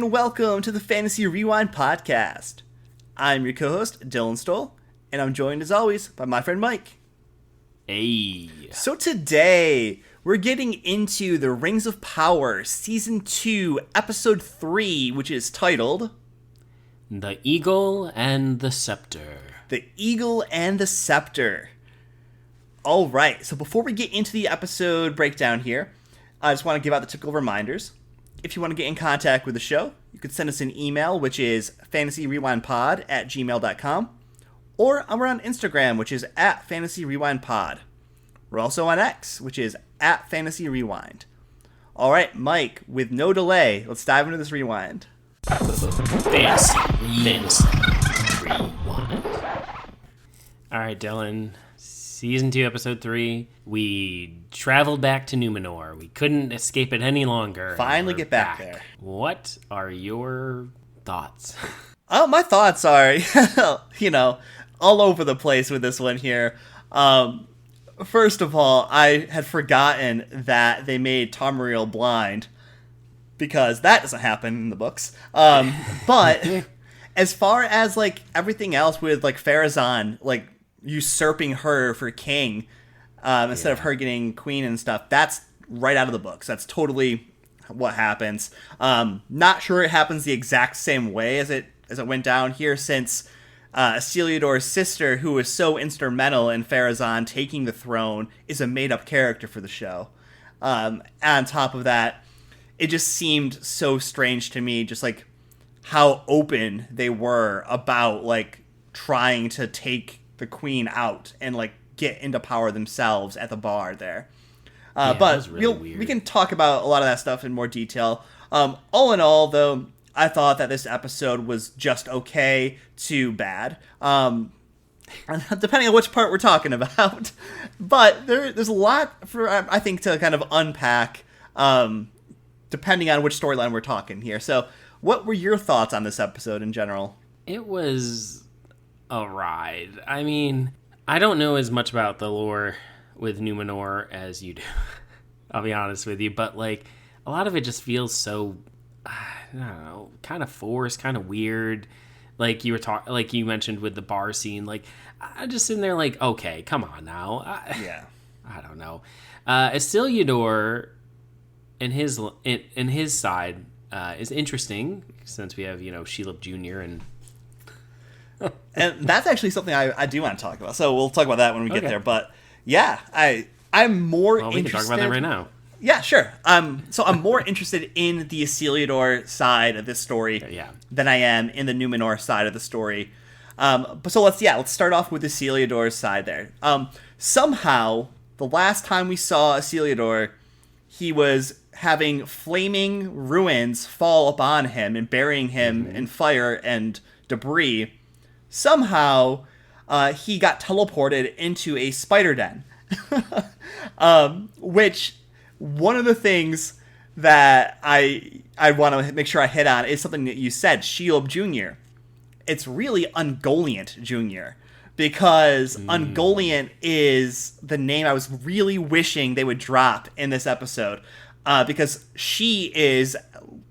and welcome to the Fantasy Rewind podcast. I'm your co-host, Dylan Stoll, and I'm joined as always by my friend Mike. Hey. So today, we're getting into the Rings of Power, Season 2, Episode 3, which is titled... The Eagle and the Scepter. The Eagle and the Scepter. Alright, so before we get into the episode breakdown here, I just want to give out the typical reminders. If you want to get in contact with the show, you can send us an email, which is fantasyrewindpod@gmail.com, or we're on Instagram, which is @fantasyrewindpod. We're also on X, which is @fantasyrewind. All right, Mike, with no delay, let's dive into this rewind. Fantasy Rewind. All right, Dylan. Season 2, Episode 3. We traveled back to Numenor. We couldn't escape it any longer. Finally get back there. What are your thoughts? Oh, my thoughts are, all over the place with this one here. First of all, I had forgotten that they made Tamriel blind, because that doesn't happen in the books. But as far as, everything else with, Pharazôn, usurping her for king, instead of her getting queen and stuff, that's right out of the books. That's totally what happens. Not sure it happens the exact same way as it went down here, since Isildur's sister, who was so instrumental in Pharazôn taking the throne, is a made-up character for the show. On top of that, it just seemed so strange to me, just how open they were about trying to take the queen out and get into power themselves at the bar there. But really we can talk about a lot of that stuff in more detail. All in all, though, I thought that this episode was just okay to bad, depending on which part we're talking about. But there's a lot for, I think, to kind of unpack, depending on which storyline we're talking here. So what were your thoughts on this episode in general? It was a ride. I mean, I don't know as much about the lore with Numenor as you do. I'll be honest with you, but a lot of it just feels so, I don't know, kind of forced, kind of weird. You were you mentioned with the bar scene. I just sitting there okay, come on now. I don't know. Isildur and his side is interesting, since we have Shelob Jr. and that's actually something I do want to talk about. So we'll talk about that when we get there. But yeah, I'm more interested. We can talk about that right now. Yeah, sure. So I'm more interested in the Isildur side of this story than I am in the Numenor side of the story. So let's start off with Isildur's side there. Somehow, the last time we saw Isildur, he was having flaming ruins fall upon him and burying him in fire and debris. Somehow, he got teleported into a spider den. Which, one of the things that I want to make sure I hit on is something that you said, Shelob Jr. It's really Ungoliant Jr. Because Ungoliant is the name I was really wishing they would drop in this episode. Because she is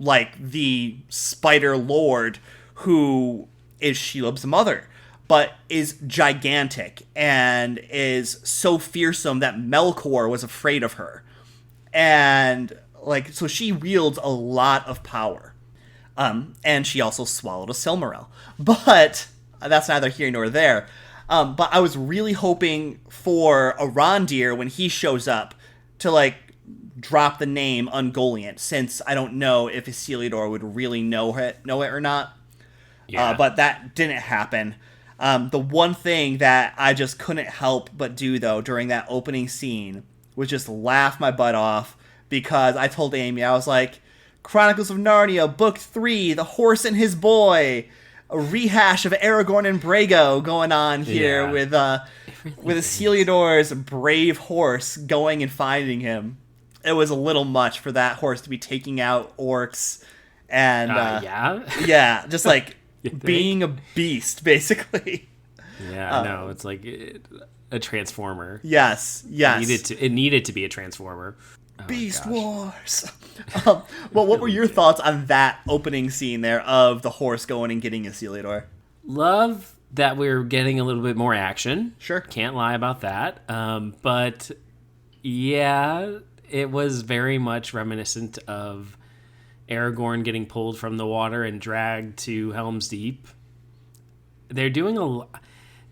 the spider lord who is Shelob's mother, but is gigantic and is so fearsome that Melkor was afraid of her. And, so she wields a lot of power. And she also swallowed a Silmaril. But that's neither here nor there. But I was really hoping for Arondir, when he shows up, to, drop the name Ungoliant, since I don't know if Isildur would really know it or not. Yeah. But that didn't happen. The one thing that I just couldn't help but do, though, during that opening scene was just laugh my butt off, because I told Amy, I was like, Chronicles of Narnia, Book 3, The Horse and His Boy, a rehash of Aragorn and Brago going on here with Isildur's brave horse going and finding him. It was a little much for that horse to be taking out orcs and just being a beast, basically. Yeah, no, it's a transformer. Yes. It needed to be a transformer. Beast gosh. Wars. Well, what were your thoughts on that opening scene there of the horse going and getting Heliodor? Love that we're getting a little bit more action. Sure. Can't lie about that. But yeah, it was very much reminiscent of Aragorn getting pulled from the water and dragged to Helm's Deep. They're doing a lot.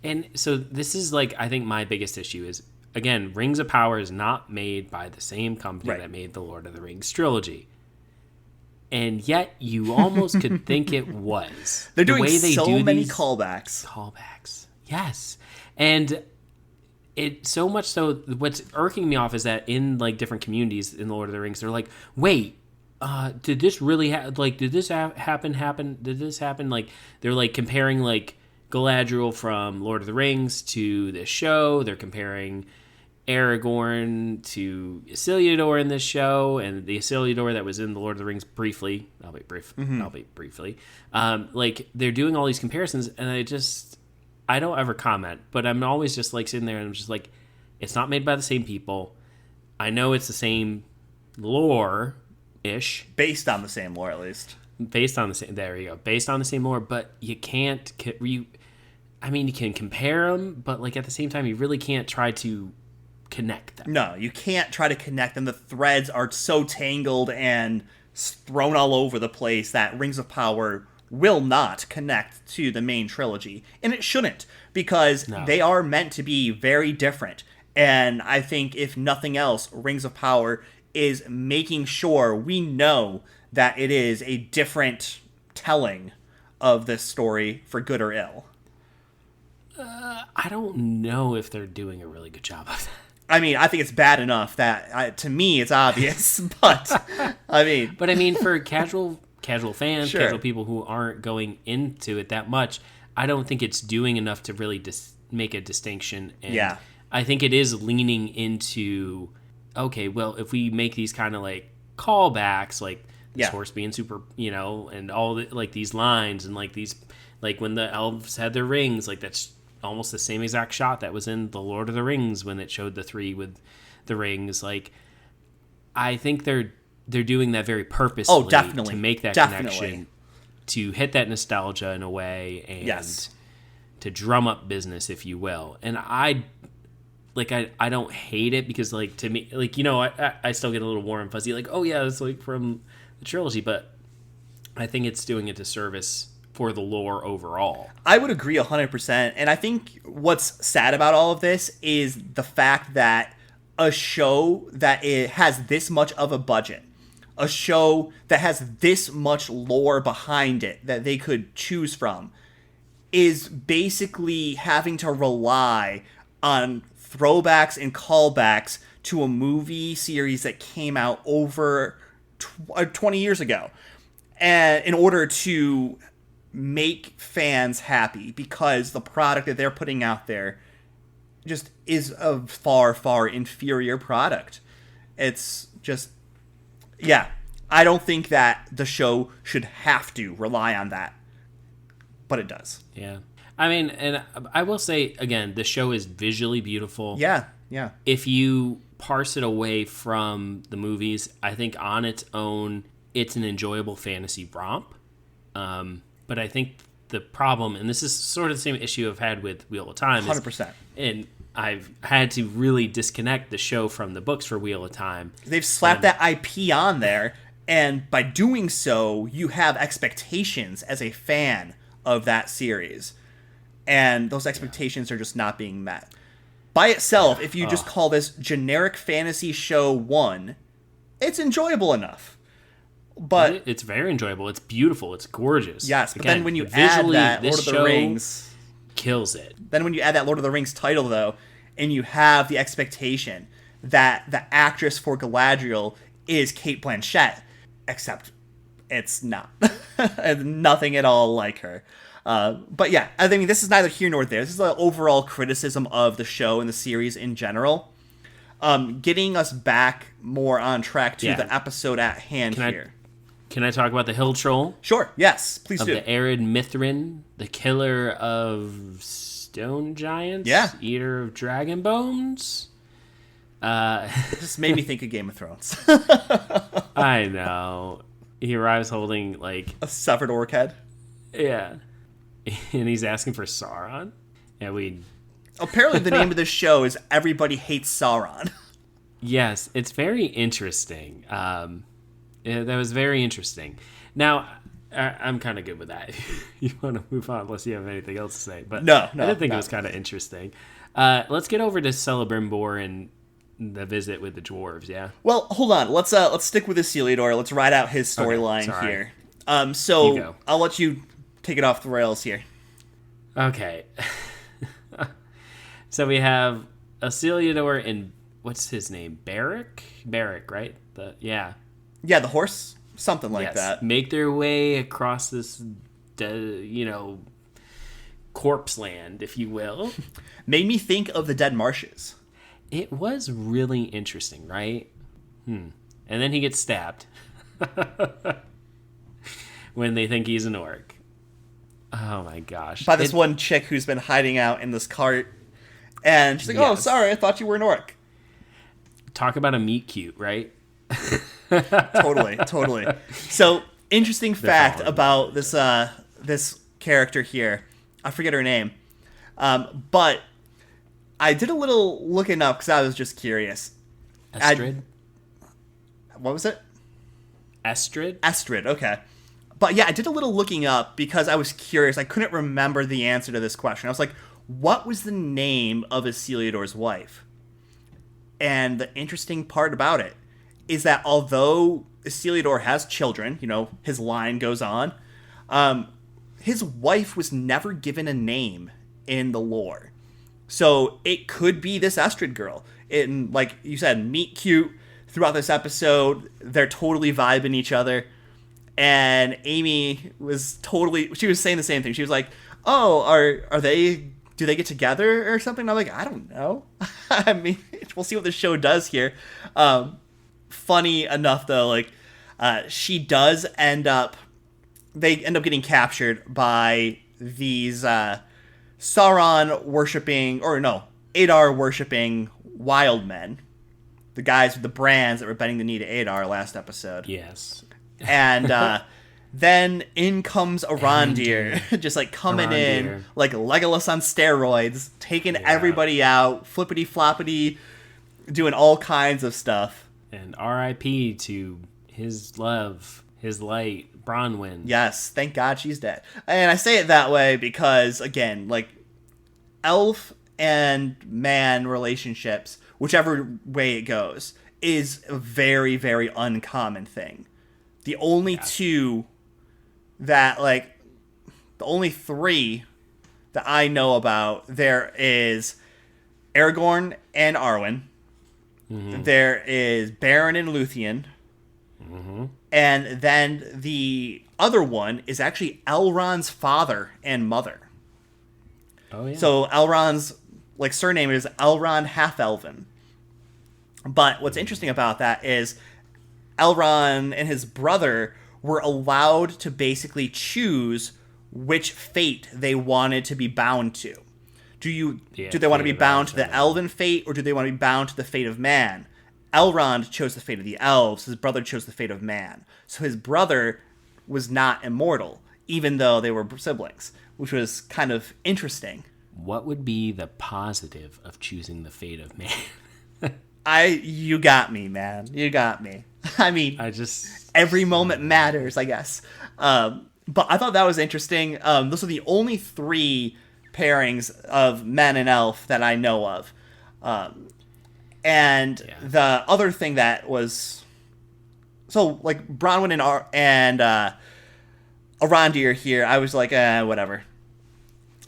And so this is like, I think my biggest issue is, again, Rings of Power is not made by the same company Right. that made the Lord of the Rings trilogy. And yet you almost could think it was. They're doing way they so do many these callbacks. Yes. And it so much so, what's irking me off is that in like different communities in the Lord of the Rings, they're like, wait, did this really did this happen? Did this happen? Like, they're like comparing like Galadriel from Lord of the Rings to this show. They're comparing Aragorn to Isildur in this show, and the Isildur that was in the Lord of the Rings briefly. Briefly. Like, they're doing all these comparisons, and I don't ever comment, but I'm always just like sitting there and I'm just like, it's not made by the same people. I know it's the same lore-ish. Based on the same lore, at least. Based on the same, there you go. Based on the same lore, but you can't, you can compare them, but like at the same time, you really can't try to connect them. No, you can't try to connect them. The threads are so tangled and thrown all over the place that Rings of Power will not connect to the main trilogy. And it shouldn't, because they are meant to be very different. And I think, if nothing else, Rings of Power is making sure we know that it is a different telling of this story, for good or ill. I don't know if they're doing a really good job of that. I mean, I think it's bad enough that, to me, it's obvious. But, for casual fans, Sure. casual people who aren't going into it that much, I don't think it's doing enough to really make a distinction. And Yeah. I think it is leaning into, okay, well, if we make these kind of like callbacks, like this horse being super, and all the, like these lines and like these, like when the elves had their rings, like that's almost the same exact shot that was in the Lord of the Rings when it showed the three with the rings. Like, I think they're doing that very purposefully definitely. to make that connection, to hit that nostalgia in a way, and to drum up business, if you will. And I don't hate it, because like, to me, like, I still get a little warm and fuzzy, like, oh yeah, it's like from the trilogy, but I think it's doing a disservice for the lore overall. I would agree 100%. And I think what's sad about all of this is the fact that a show that it has this much of a budget, a show that has this much lore behind it that they could choose from, is basically having to rely on throwbacks and callbacks to a movie series that came out over 20 years ago, and in order to make fans happy, because the product that they're putting out there just is a far, far inferior product. It's just, I don't think that the show should have to rely on that, but it does. Yeah. I mean, and I will say, again, the show is visually beautiful. Yeah. If you parse it away from the movies, I think on its own, it's an enjoyable fantasy romp. But I think the problem, and this is sort of the same issue I've had with Wheel of Time, 100%. And I've had to really disconnect the show from the books for Wheel of Time. They've slapped that IP on there, and by doing so, you have expectations as a fan of that series. And those expectations are just not being met. By itself, if you just call this generic fantasy show 1, it's enjoyable enough. But it's very enjoyable. It's beautiful. It's gorgeous. Yes, but Again, then when you visually, add that this Lord of the show Rings, kills it. then when you add that Lord of the Rings title, though, and you have the expectation that the actress for Galadriel is Cate Blanchett, except it's not. Nothing at all like her. But yeah, I mean, this is neither here nor there. This is an overall criticism of the show and the series in general. Getting us back more on track to the episode at hand here. Can I talk about the Hill Troll? Sure, yes, please do. The Arid Mithrin, the killer of stone giants? Yeah. Eater of dragon bones? It just made me think of Game of Thrones. I know. He arrives holding, like... A severed orc head. Yeah. And he's asking for Sauron. And we... Apparently the name of this show is Everybody Hates Sauron. Yes, it's very interesting. That was very interesting. Now, I'm kind of good with that. You want to move on unless you have anything else to say. But No, I did think it was kind of interesting. Let's get over to Celebrimbor and the visit with the dwarves, yeah? Well, hold on. Let's stick with Heliodor. Let's ride out his storyline here. So I'll let you take it off the rails here. Okay. So we have Heliodor and what's his name? Barrack, right? Yeah, the horse, something like that. Make their way across this, corpse land, if you will. Made me think of the Dead Marshes. It was really interesting, right? And then he gets stabbed when they think he's an orc. Oh my gosh! By this one chick who's been hiding out in this cart, and she's like, "Oh, sorry, I thought you were an orc." Talk about a meet cute, right? Totally. So, interesting fact about this character here. I forget her name, but I did a little looking up because I was just curious. Estrid? What was it? Estrid, okay. But yeah, I did a little looking up because I was curious. I couldn't remember the answer to this question. I was like, what was the name of Heliodor's wife? And the interesting part about it is that although Heliodor has children, his line goes on, his wife was never given a name in the lore. So it could be this Estrid girl. And like you said, meet cute throughout this episode. They're totally vibing each other. And Amy she was saying the same thing. She was like, oh, do they get together or something? And I'm like, I don't know. I mean, we'll see what the show does here. Funny enough though, like, they end up getting captured by these, Sauron worshipping, Adar worshipping wild men. The guys with the brands that were bending the knee to Adar last episode. Yes. And then in comes Arondir, just like coming in like Legolas on steroids, taking everybody out, flippity floppity, doing all kinds of stuff. And R.I.P. to his love, his light, Bronwyn. Yes, thank God she's dead. And I say it that way because, again, like, elf and man relationships, whichever way it goes, is a very, very uncommon thing. The only two that, like, the only three that I know about, there is Aragorn and Arwen. Mm-hmm. There is Beren and Luthien. Mm-hmm. And then the other one is actually Elrond's father and mother. Oh, yeah. So Elrond's, like, surname is Elrond Half-Elven. But what's interesting about that is Elrond and his brother were allowed to basically choose which fate they wanted to be bound to. Do they want to be bound to the elven fate, or do they want to be bound to the fate of man? Elrond chose the fate of the elves. His brother chose the fate of man. So his brother was not immortal, even though they were siblings, which was kind of interesting. What would be the positive of choosing the fate of man? You got me, man. You got me. I mean, every moment matters, I guess. But I thought that was interesting. Those are the only three pairings of men and elf that I know of. The other thing that was... So, like, Bronwyn and Arondir here, I was like, whatever.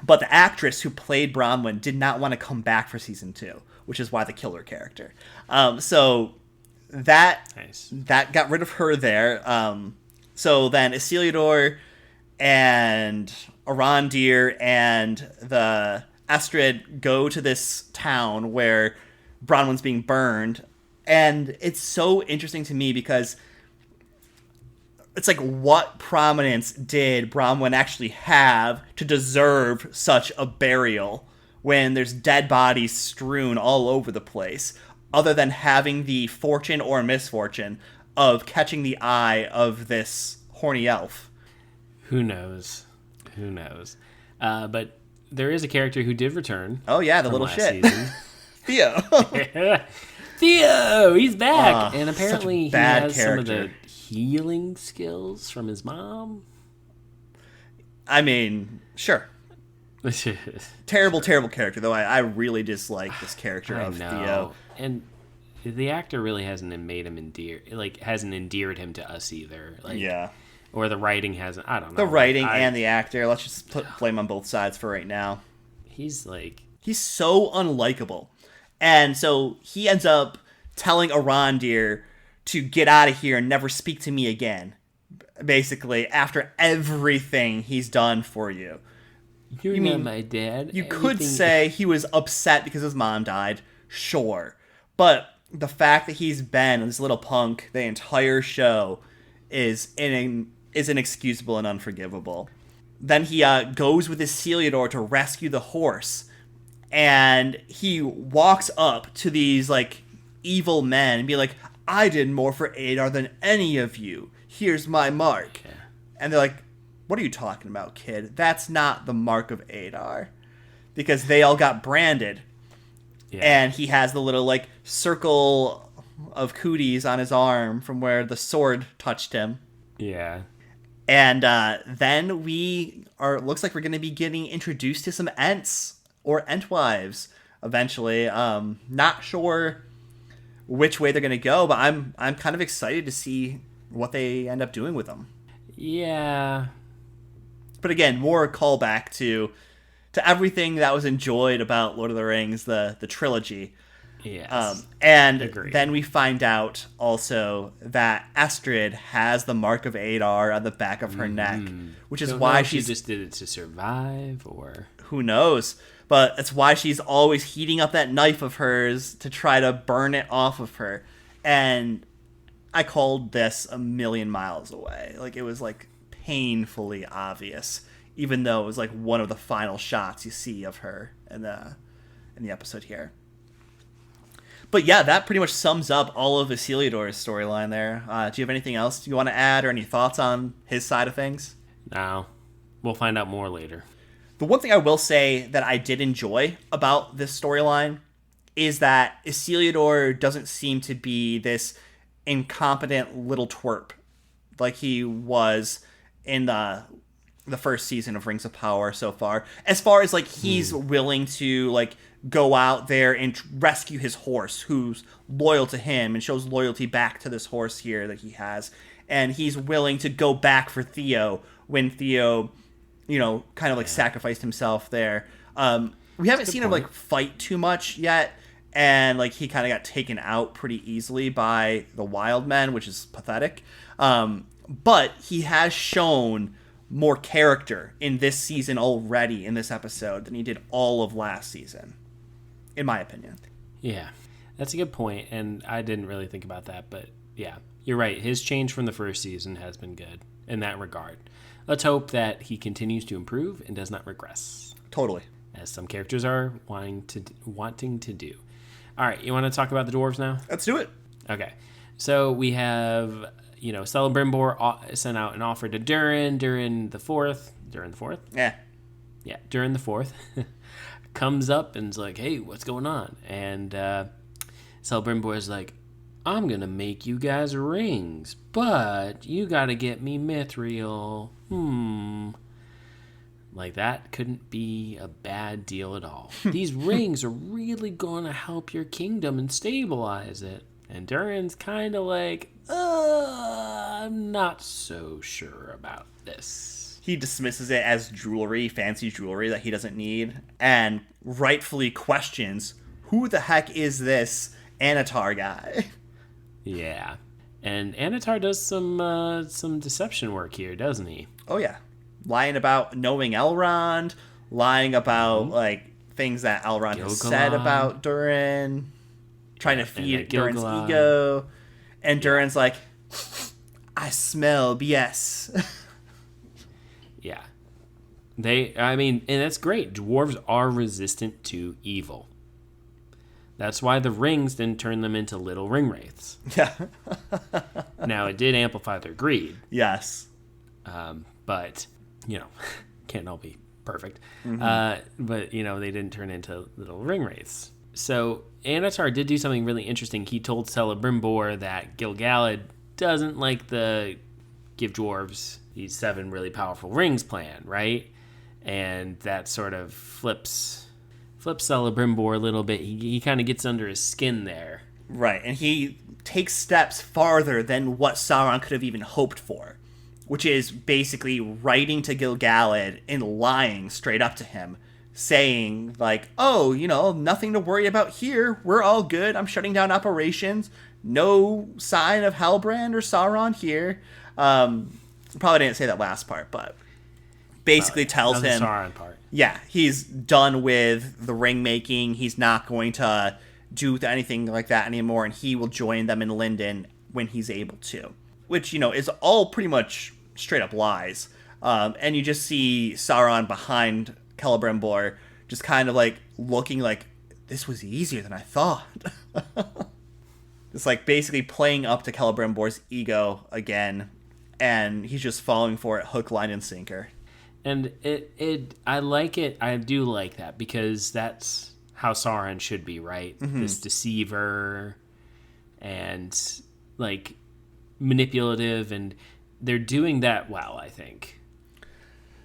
But the actress who played Bronwyn did not want to come back for season 2, which is why they killed her character. So that got rid of her there. So then Heliodor and Arondir and the Estrid go to this town where Bronwyn's being burned. And it's so interesting to me because it's like, what prominence did Bronwyn actually have to deserve such a burial when there's dead bodies strewn all over the place? other than having the fortune or misfortune of catching the eye of this horny elf. Who knows? Who knows? But there is a character who did return. Oh yeah, the from little last shit. season. Theo. Theo, he's back, and such a apparently he bad has some of the character. healing skills from his mom. I mean, sure. Terrible character, though. I really dislike this character I of know, Theo. and the actor really hasn't made him hasn't endeared him to us either. Yeah. Or the writing hasn't. I don't know. The writing and the actor. Let's just put blame on both sides for right now. He's like, He's so unlikable. And so he ends up telling Arondir to get out of here and never speak to me again. Basically, after everything he's done for you. you're You not mean- my dad. You could Everything- say he was upset because his mom died. Sure. But the fact that he's been this little punk the entire show is inexcusable and unforgivable. Then he goes with his Celiodor to rescue the horse. And he walks up to these, like, evil men and be like, I did more for Adar than any of you. Here's my mark. Yeah. And they're like, what are you talking about, kid? That's not the mark of Adar. Because they all got branded. Yeah. And he has the little, like, circle of cooties on his arm from where the sword touched him. Yeah. And then looks like we're going to be getting introduced to some Ents or Entwives eventually. Not sure which way they're going to go, but I'm kind of excited to see what they end up doing with them. Yeah. But again, more a callback to everything that was enjoyed about Lord of the Rings, the trilogy. Yes. And Agreed. then we find out also that Estrid has the mark of Adar on the back of her neck, which is Don't why know if she she's just did it to survive, or who knows, but it's why she's always heating up that knife of hers to try to burn it off of her. And I called this a million miles away. Like, it was like painfully obvious, even though it was like one of the final shots you see of her in the episode here. But yeah, that pretty much sums up all of Isiliador's storyline there. Do you have anything else you want to add or any thoughts on his side of things? no. We'll find out more later. The one thing I will say that I did enjoy about this storyline is that Isiliador doesn't seem to be this incompetent little twerp like he was in the first season of Rings of Power so far. As far as, like, he's willing to, like, go out there and rescue his horse, who's loyal to him and shows loyalty back to this horse here that he has. And he's willing to go back for Theo when Theo, kind of, like, sacrificed himself there. We haven't seen him, like, fight too much yet. And, like, he kind of got taken out pretty easily by the wild men, which is pathetic. But he has shown more character in this season already, in this episode, than he did all of last season, in my opinion. Yeah, that's a good point, and I didn't really think about that, but yeah, you're right. His change from the first season has been good in that regard. Let's hope that he continues to improve and does not regress, Totally. as some characters are wanting to do. All right, you want to talk about the dwarves now? Let's do it. Okay, so we have, Celebrimbor sent out an offer to Durin the Fourth. Yeah. Yeah, Durin the Fourth comes up and's like, "Hey, what's going on?" And Celebrimbor's like, "I'm gonna make you guys rings, but you gotta get me Mithril." Like, that couldn't be a bad deal at all. These rings are really gonna help your kingdom and stabilize it. And Durin's kind of like, I'm not so sure about this. He dismisses it as jewelry, fancy jewelry that he doesn't need, and rightfully questions, who the heck is this Anatar guy? Yeah. And Anatar does some deception work here, doesn't he? Oh, yeah. Lying about knowing Elrond, lying about, like, things that Elrond has said Gil-galad. about Durin, trying to feed Durin's Gil-galad. ego. And Durin's like, I smell BS. Yeah. And that's great. Dwarves are resistant to evil. That's why the rings didn't turn them into little ring wraiths. Yeah. Now, it did amplify their greed, Yes. but, can't all be perfect. But, they didn't turn into little ring wraiths. So, Anatar did do something really interesting. He told Celebrimbor that Gil-galad doesn't like the give dwarves these 7 really powerful rings plan, right? And that sort of flips Celebrimbor a little bit. He kind of gets under his skin there. Right, and he takes steps farther than what Sauron could have even hoped for, which is basically writing to Gil-galad and lying straight up to him, saying, like, oh, nothing to worry about here. We're all good. I'm shutting down operations. No sign of Halbrand or Sauron here. Probably didn't say that last part, but basically tells him... the Sauron part. Yeah, he's done with the ring making. He's not going to do anything like that anymore, and he will join them in Lindon when he's able to. Which, is all pretty much straight up lies. And you just see Sauron behind Celebrimbor, just kind of like looking like, this was easier than I thought. It's like basically playing up to Celebrimbor's ego again, and he's just falling for it hook, line, and sinker. And I like it. I do like that because that's how Sauron should be, right? Mm-hmm. This deceiver and like manipulative, and they're doing that well, I think.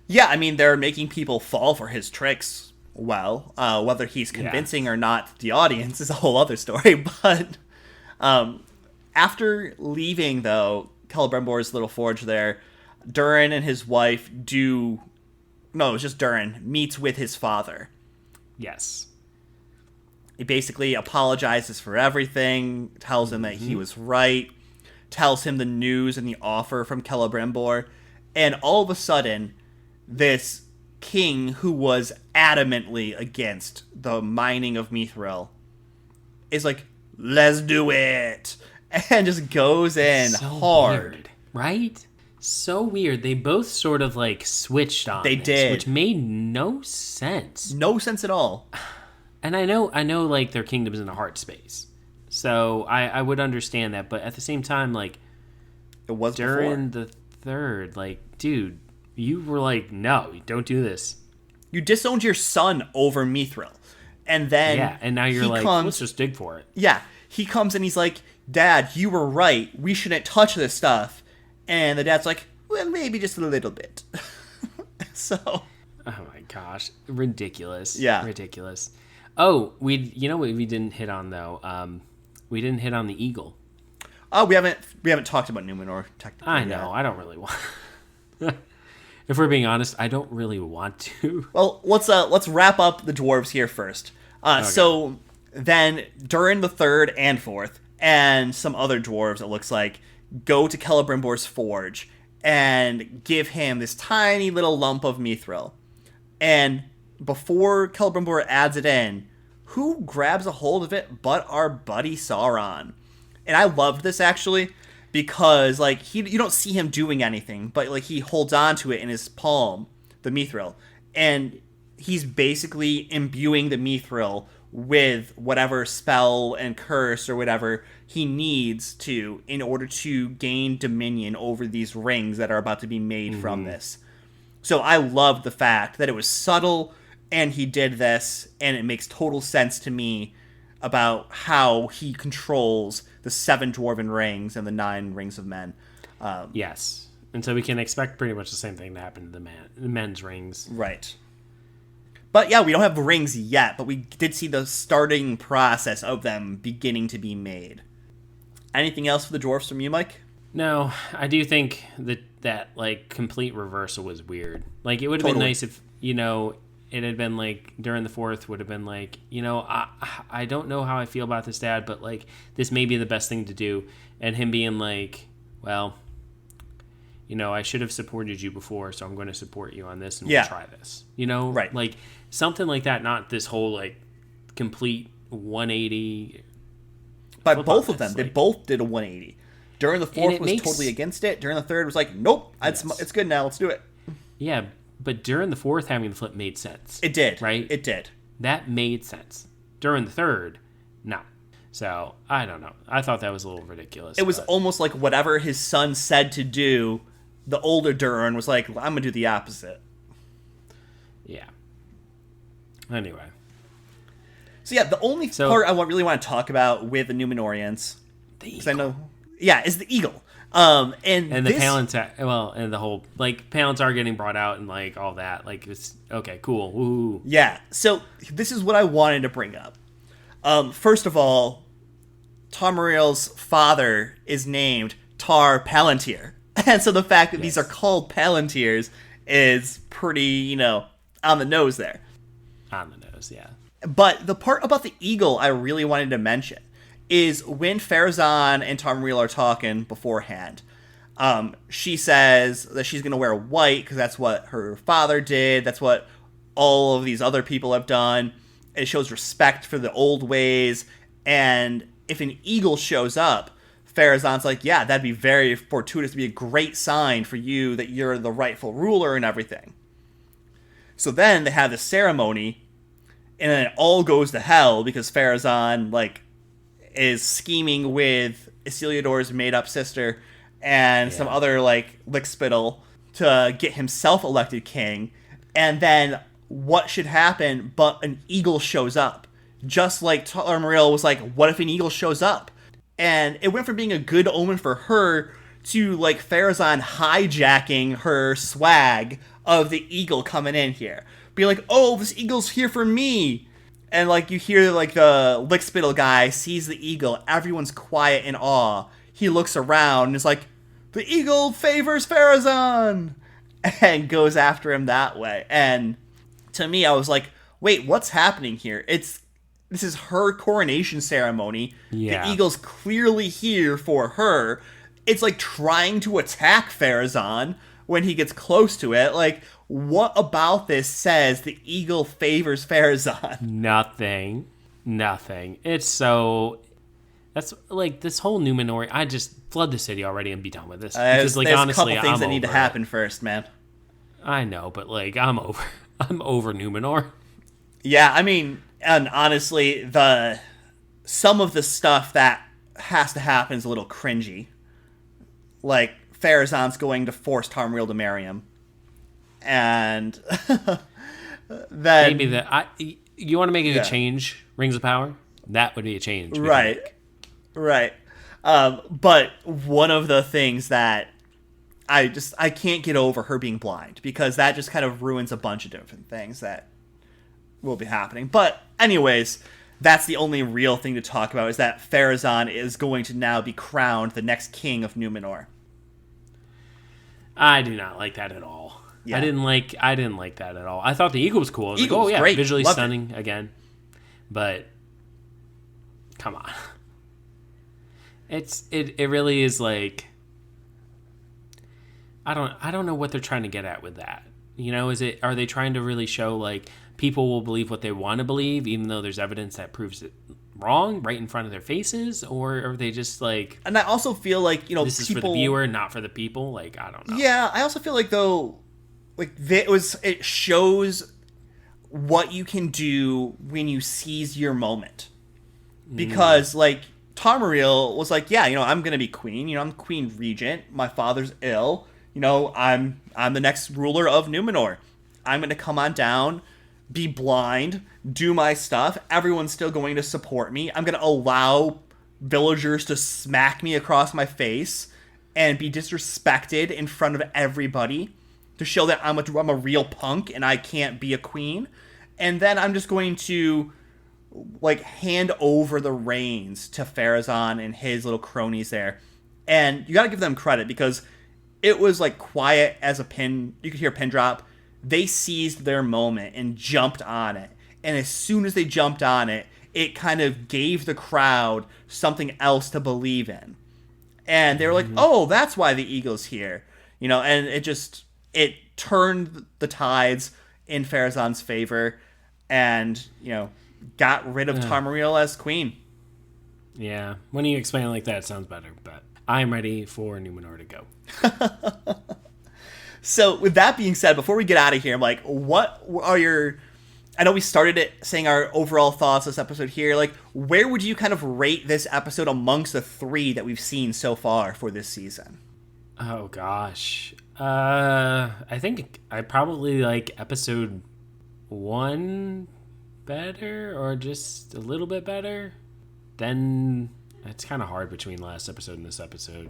Yeah, I mean, they're making people fall for his tricks well. Whether he's convincing or not the audience is a whole other story. But after leaving, though, Celebrimbor's little forge there, Durin and his wife it was just Durin, meets with his father. Yes. He basically apologizes for everything, tells him that he was right, tells him the news and the offer from Celebrimbor, and all of a sudden, this king who was adamantly against the mining of Mithril is like, let's do it! And just goes in hard. Weird, right? So weird. They both sort of like switched on They did. Which made no sense. No sense at all. And I know like their kingdom's in the heart space. So I would understand that, but at the same time, like, it was during the third, like, dude, you were like, no, don't do this. You disowned your son over Mithril. And then and now you're like, let's just dig for it. Yeah. He comes and he's like, Dad, you were right. We shouldn't touch this stuff. And the dad's like, well, maybe just a little bit. So. Oh my gosh. Ridiculous. Yeah. Ridiculous. Oh, we didn't hit on, though? We didn't hit on the eagle. Oh, we haven't talked about Numenor, technically. I know. I don't really want... If we're being honest, I don't really want to. Well, let's wrap up the dwarves here first. Okay. So then, during the third and fourth, and some other dwarves, it looks like, go to Celebrimbor's forge and give him this tiny little lump of Mithril. And before Celebrimbor adds it in, who grabs a hold of it but our buddy Sauron? And I loved this, actually, because like you don't see him doing anything, but like he holds on to it in his palm, the Mithril, and he's basically imbuing the Mithril with whatever spell and curse or whatever he needs to in order to gain dominion over these rings that are about to be made from this. So I loved the fact that it was subtle and he did this, and it makes total sense to me about how he controls the 7 dwarven rings and the 9 rings of men. Yes. And so we can expect pretty much the same thing to happen to the men's rings. Right. But yeah, we don't have rings yet, but we did see the starting process of them beginning to be made. Anything else for the dwarves from you, Mike? No, I do think that like complete reversal was weird. Like it would have been nice if, it had been like during the fourth would have been like, I don't know how I feel about this, Dad, but like this may be the best thing to do. And him being like, well, I should have supported you before, so I'm going to support you on this and we'll try this. Right. Like something like that, not this whole like complete 180. But both of them, they both did a 180. During the fourth was totally against it. During the third was like, nope, it's good now, let's do it. Yeah, but during the fourth, having the flip made sense. It did. Right? It did. That made sense. During the third, No. So, I don't know. I thought that was a little ridiculous. It was almost like whatever his son said to do, the older Durin was like, I'm going to do the opposite. Yeah. Anyway. So yeah, the only part I really want to talk about with the Numenorians, because I know, is the eagle. And the Palantine, and the whole, like, Palantir getting brought out and, like, all that. Like, it's, okay, cool. Woo. Yeah, so this is what I wanted to bring up. First of all, Tamriel's father is named Tar Palantir. And so the fact that these are called Palantirs is pretty, on the nose there. On the nose, yeah. But the part about the eagle I really wanted to mention is when Pharazôn and Tamriel are talking beforehand. She says that she's going to wear white because that's what her father did. That's what all of these other people have done. It shows respect for the old ways. And if an eagle shows up, Pharazôn's like, yeah, that'd be very fortuitous. To be a great sign for you that you're the rightful ruler and everything. So then they have the ceremony, and then it all goes to hell because Pharazôn, is scheming with Isildur's made-up sister and some other, lickspittle to get himself elected king. And then what should happen but an eagle shows up? Just like Tamriel was like, what if an eagle shows up? And it went from being a good omen for her to, Pharazôn hijacking her swag of the eagle coming in here. Be like, oh, this eagle's here for me. And, you hear, the lickspittle guy sees the eagle. Everyone's quiet in awe. He looks around and is like, the eagle favors Pharazôn! And goes after him that way. And to me, I was like, wait, what's happening here? This is her coronation ceremony. Yeah. The eagle's clearly here for her. It's trying to attack Pharazôn when he gets close to it. What about this says the eagle favors Pharazôn? Nothing. It's so... That's, this whole Numenor... I just flood the city already and be done with this. Because, there's honestly, a couple things that need to happen first, man. I know, but, I'm over... I'm over Numenor. Yeah, I mean, and honestly, some of the stuff that has to happen is a little cringy. Pharazôn's going to force Tamriel to marry him. And then... Maybe you want to make a change, Rings of Power? That would be a change. Right. But one of the things that I can't get over her being blind, because that just kind of ruins a bunch of different things that will be happening. But anyways, that's the only real thing to talk about, is that Pharazôn is going to now be crowned the next king of Numenor. I do not like that at all. Yeah. I didn't like that at all. I thought the eagle was cool. I was eagle was great. Visually Loved stunning again. But come on. It really is I don't know what they're trying to get at with that. Are they trying to really show people will believe what they want to believe even though there's evidence that proves it wrong right in front of their faces, or are they just And I also feel this is for the viewer, not for the people. I don't know. Yeah, I also feel though it shows what you can do when you seize your moment. Because Tamriel was I'm gonna be queen. I'm queen regent. My father's ill. I'm the next ruler of Numenor. I'm gonna come on down, be blind, do my stuff. Everyone's still going to support me. I'm gonna allow villagers to smack me across my face and be disrespected in front of everybody to show that I'm a real punk and I can't be a queen. And then I'm just going to hand over the reins to Pharazôn and his little cronies there. And you got to give them credit, because it was quiet as a pin. You could hear a pin drop. They seized their moment and jumped on it. And as soon as they jumped on it, it kind of gave the crowd something else to believe in. And they were like, oh, that's why the eagle's here. And it turned the tides in Pharazôn's favor and, got rid of Tamriel as queen. Yeah. When you explain it like that, it sounds better. But I'm ready for Numenor to go. So with that being said, before we get out of here, what are your I know we started it saying our overall thoughts this episode here. Like, where would you kind of rate this episode amongst the 3 that we've seen so far for this season? Oh gosh. I think I probably like episode 1 better, or just a little bit better. Then it's kind of hard between last episode and this episode.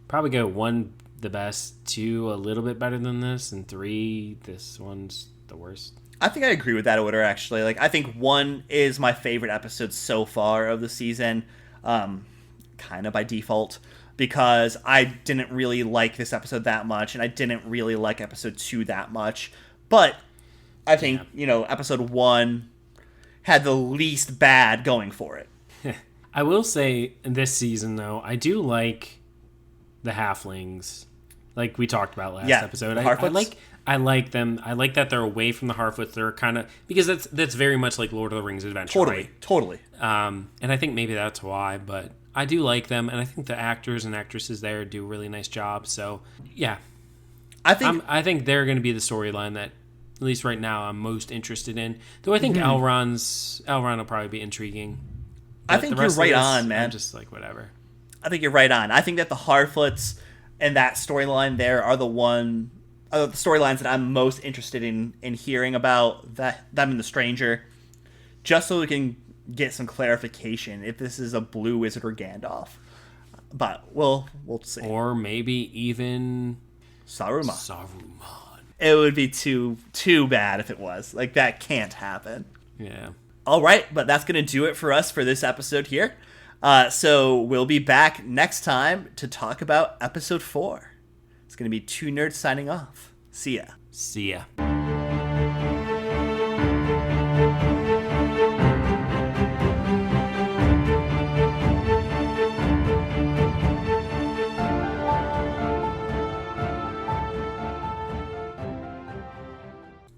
Probably go 1 the best, 2 a little bit better than this, and 3 this one's the worst. I think I agree with that order, actually. Like, I think 1 is my favorite episode so far of the season, kind of by default, because I didn't really like this episode that much, and I didn't really like episode 2 that much. But I think, episode 1 had the least bad going for it. I will say, this season, though, I do like the halflings, like we talked about last episode. I like them. I like that they're away from the Harfoots. They're kind of, because that's very much like Lord of the Rings adventure. Totally. And I think maybe that's why, but I do like them, and I think the actors and actresses there do a really nice job. So yeah, I think they're going to be the storyline that, at least right now, I'm most interested in. Though I think Elrond will probably be intriguing. I think you're right on, man. I'm just like, whatever. I think you're right on. I think that the Harfoots and that storyline there are the storylines that I'm most interested in hearing about, them and the Stranger, just so we can get some clarification if this is a blue wizard or Gandalf. But we'll see. Or maybe even Saruman. It would be too bad if it was. Like, that can't happen. Yeah. All right, but that's going to do it for us for this episode here. So we'll be back next time to talk about episode 4. It's going to be 2 nerds signing off. See ya.